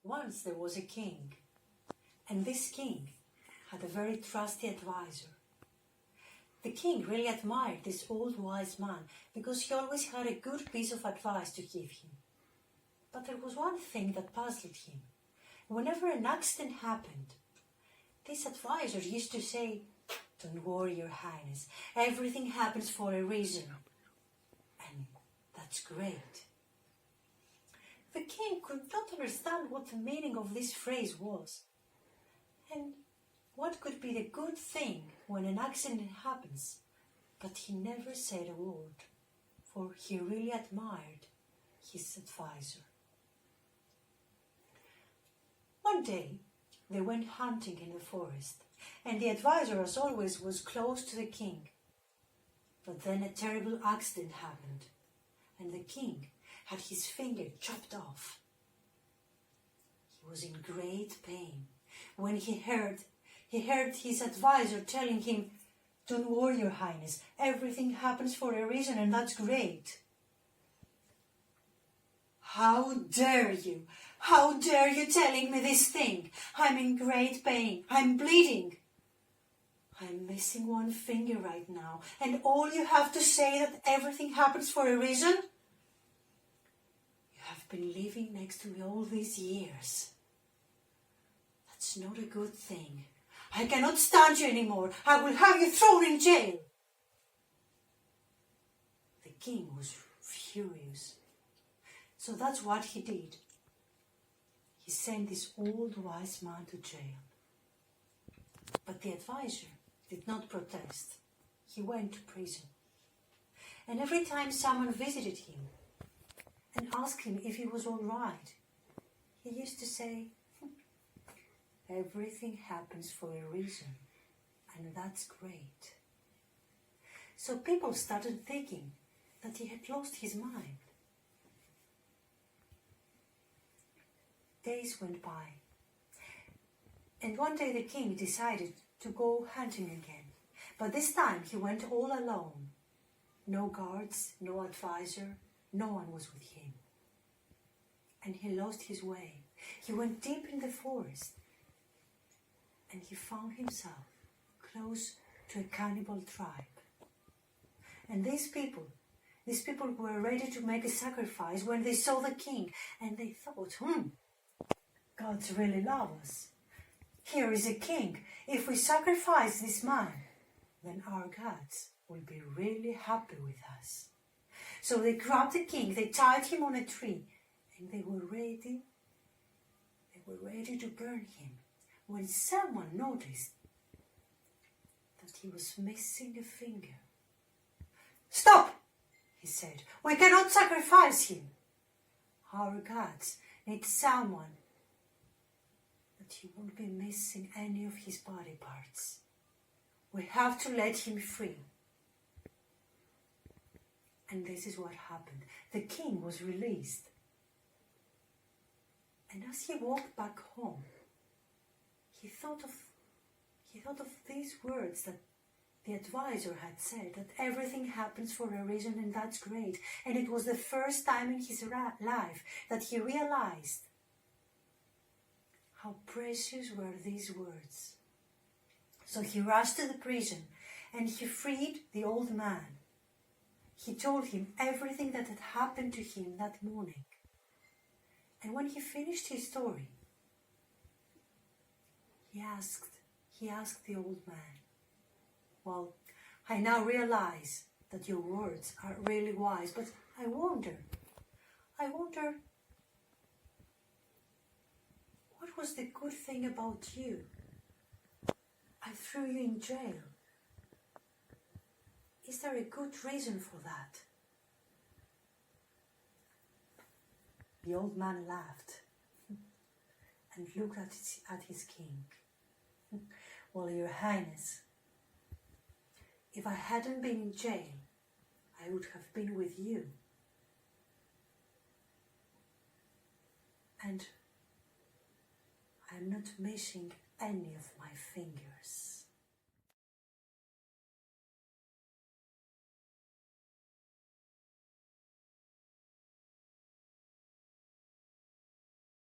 Once there was a king, and this king had a very trusty advisor. The king really admired this old wise man because he always had a good piece of advice to give him. But there was one thing that puzzled him. Whenever an accident happened, this advisor used to say, "Don't worry, Your Highness, everything happens for a reason." And that's great. The king could not understand what the meaning of this phrase was. And what could be the good thing when an accident happens? But he never said a word, for he really admired his advisor. One day, they went hunting in the forest, and the advisor, as always, was close to the king. But then a terrible accident happened, and the king had his finger chopped off. He was in great pain when he heard his advisor telling him, "Don't worry, Your Highness, everything happens for a reason, and that's great." "How dare you? How dare you telling me this thing? I'm in great pain. I'm bleeding. I'm missing one finger right now, and all you have to say that everything happens for a reason? You have been living next to me all these years. That's not a good thing. I cannot stand you anymore. I will have you thrown in jail." The king was furious. So that's what he did. He sent this old wise man to jail. But the advisor did not protest. He went to prison. And every time someone visited him and asked him if he was all right, he used to say, "Everything happens for a reason, and that's great." So people started thinking that he had lost his mind. Days went by, and one day the king decided to go hunting again. But this time he went all alone. No guards, no advisor, no one was with him. And he lost his way. He went deep in the forest, and he found himself close to a cannibal tribe. And these people were ready to make a sacrifice when they saw the king, and they thought, Gods really love us. Here is a king. If we sacrifice this man, then our gods will be really happy with us. So they grabbed the king, they tied him on a tree, and they were ready to burn him, when someone noticed that he was missing a finger. "Stop!" he said. "We cannot sacrifice him. Our gods need someone that he won't be missing any of his body parts. We have to let him free." And this is what happened. The king was released. And as he walked back home, he thought of these words that the advisor had said, that everything happens for a reason, and that's great. And it was the first time in his life that he realized how precious were these words. So he rushed to the prison and he freed the old man. He told him everything that had happened to him that morning. And when he finished his story, he asked the old man, "Well, I now realize that your words are really wise, but I wonder, what was the good thing about you? I threw you in jail. Is there a good reason for that?" The old man laughed and looked at his king. "Well, Your Highness, if I hadn't been in jail, I would have been with you. And I'm not missing any of my fingers."